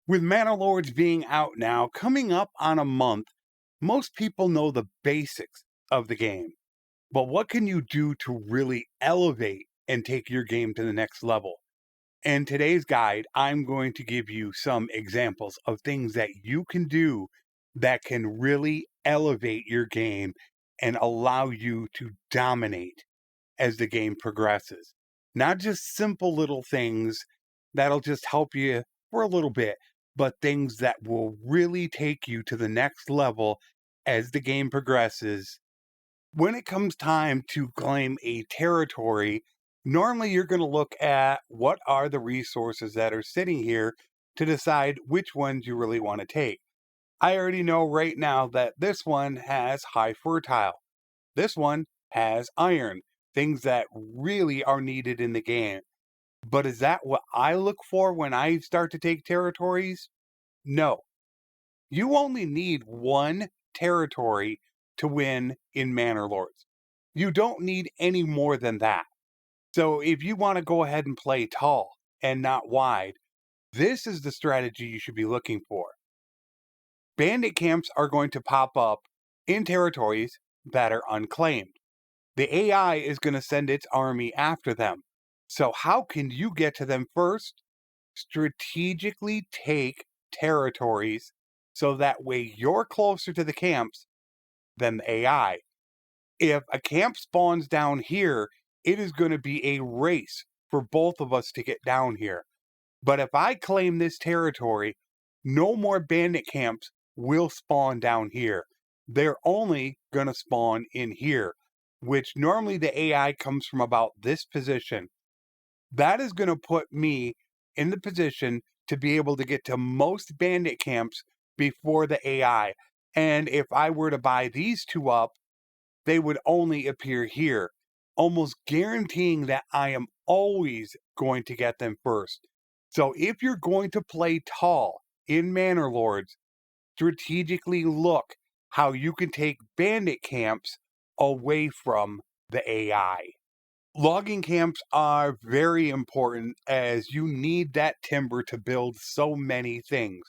With Manor Lords being out now, coming up on a month, most people know the basics of the game. But what can you do to really elevate and take your game to the next level? In today's guide, I'm going to give you some examples of things that you can do that can really elevate your game and allow you to dominate as the game progresses. Not just simple little things that'll just help you for a little bit, but things that will really take you to the next level as the game progresses. When it comes time to claim a territory, normally you're going to look at what are the resources that are sitting here to decide which ones you really want to take. I already know right now that this one has high fertile. This one has iron, things that really are needed in the game. But is that what I look for when I start to take territories? No. You only need one territory to win in Manor Lords. You don't need any more than that. So if you want to go ahead and play tall and not wide, this is the strategy you should be looking for. Bandit camps are going to pop up in territories that are unclaimed. The AI is going to send its army after them. So, how can you get to them first? Strategically take territories so that way you're closer to the camps than the AI. If a camp spawns down here, it is going to be a race for both of us to get down here. But if I claim this territory, no more bandit camps will spawn down here. They're only going to spawn in here, which normally the AI comes from about this position. That is going to put me in the position to be able to get to most bandit camps before the AI. And if I were to buy these two up, they would only appear here, almost guaranteeing that I am always going to get them first. So if you're going to play tall in Manor Lords, strategically look how you can take bandit camps away from the AI. Logging camps are very important as you need that timber to build so many things.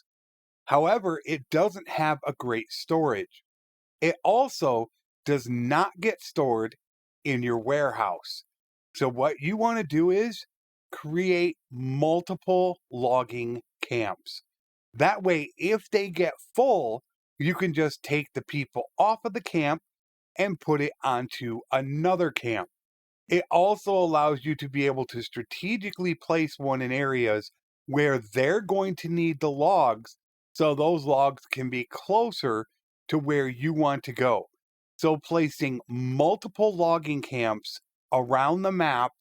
However, it doesn't have a great storage. It also does not get stored in your warehouse. So, what you want to do is create multiple logging camps. That way, if they get full, you can just take the people off of the camp and put it onto another camp. It also allows you to be able to strategically place one in areas where they're going to need the logs, so those logs can be closer to where you want to go. So, placing multiple logging camps around the map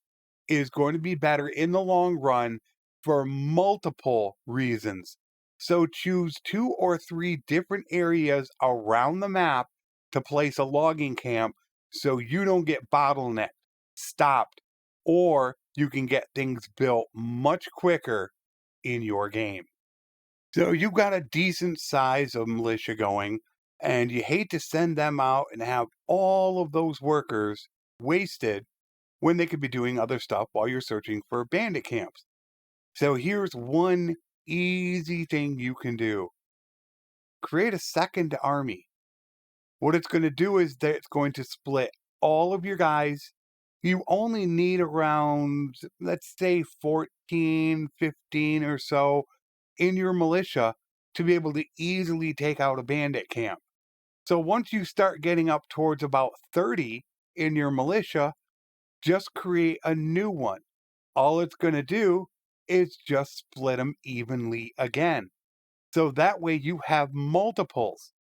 is going to be better in the long run for multiple reasons. So, choose two or three different areas around the map to place a logging camp so you don't get bottlenecked, stopped, or you can get things built much quicker in your game. So you've got a decent size of militia going, and you hate to send them out and have all of those workers wasted when they could be doing other stuff while you're searching for bandit camps. So here's one easy thing you can do: create a second army. What it's going to do is that it's going to split all of your guys. You only need around, let's say, 14, 15 or so in your militia to be able to easily take out a bandit camp. So once you start getting up towards about 30 in your militia, just create a new one. All it's going to do is just split them evenly again. So that way you have multiples.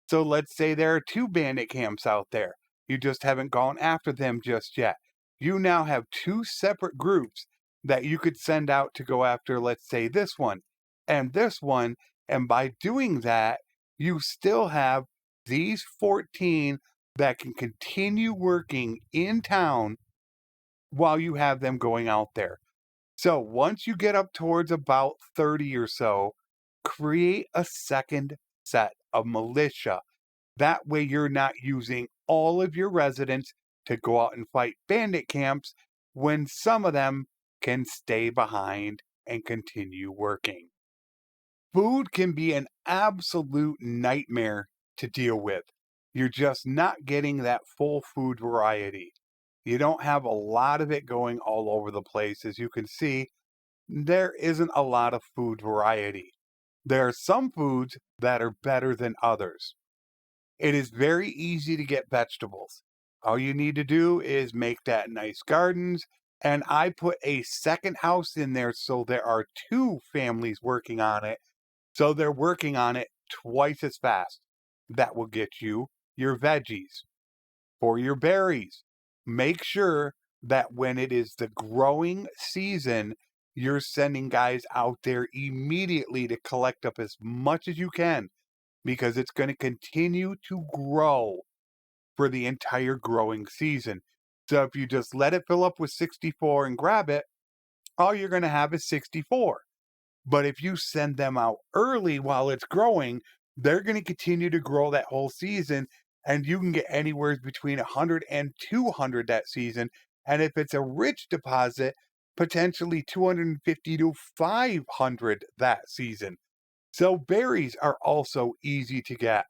So let's say there are two bandit camps out there. You just haven't gone after them just yet. You now have two separate groups that you could send out to go after, let's say, this one and this one. And by doing that, you still have these 14 that can continue working in town while you have them going out there. So once you get up towards about 30 or so, create a second set of militia. That way you're not using all of your residents to go out and fight bandit camps when some of them can stay behind and continue working. Food can be an absolute nightmare to deal with. You're just not getting that full food variety. You don't have a lot of it going all over the place. As you can see, there isn't a lot of food variety. There are some foods that are better than others. It is very easy to get vegetables. All you need to do is make that nice gardens. And I put a second house in there so there are two families working on it. So they're working on it twice as fast. That will get you your veggies. For your berries, make sure that when it is the growing season, you're sending guys out there immediately to collect up as much as you can because it's going to continue to grow for the entire growing season. So if you just let it fill up with 64 and grab it, all you're going to have is 64. But if you send them out early while it's growing, they're going to continue to grow that whole season. And you can get anywhere between 100 and 200 that season. And if it's a rich deposit, potentially 250 to 500 that season. So berries are also easy to get.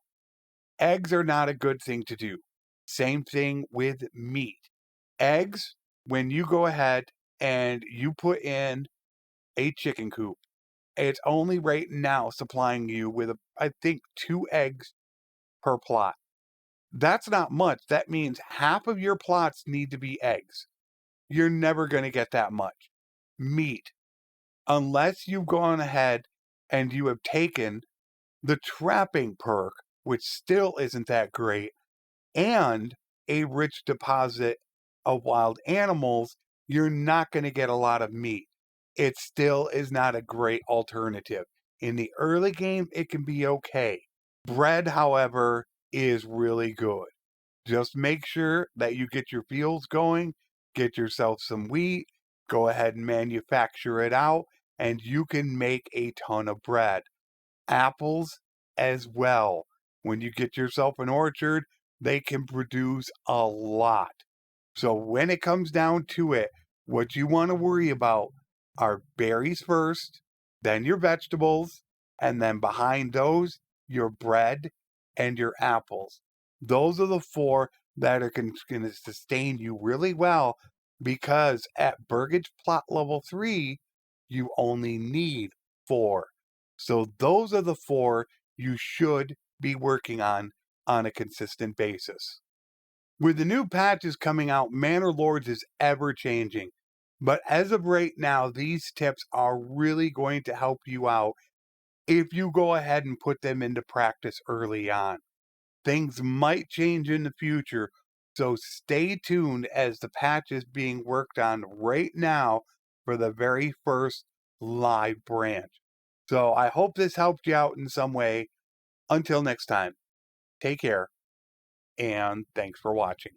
Eggs are not a good thing to do. Same thing with meat. Eggs, when you go ahead and you put in a chicken coop, it's only right now supplying you with, I think, 2 eggs per plot. That's not much. That means half of your plots need to be eggs. You're never going to get that much. Meat, unless you've gone ahead and you have taken the trapping perk, which still isn't that great, and a rich deposit of wild animals, you're not going to get a lot of meat. It still is not a great alternative. In the early game, it can be okay. Bread, however, is really good. Just make sure that you get your fields going, get yourself some wheat, go ahead and manufacture it out, and you can make a ton of bread. Apples as well. When you get yourself an orchard, they can produce a lot. So when it comes down to it, what you want to worry about are berries first, then your vegetables, and then behind those, your bread and your apples. Those are the four that are going to sustain you really well because at Burgage plot level 3, you only need 4. So those are the 4 you should be working on a consistent basis. With the new patches coming out, Manor Lords is ever changing. But as of right now, these tips are really going to help you out if you go ahead and put them into practice early on. Things might change in the future, so stay tuned as the patch is being worked on right now for the very first live branch. So I hope this helped you out in some way. Until next time, take care, and thanks for watching.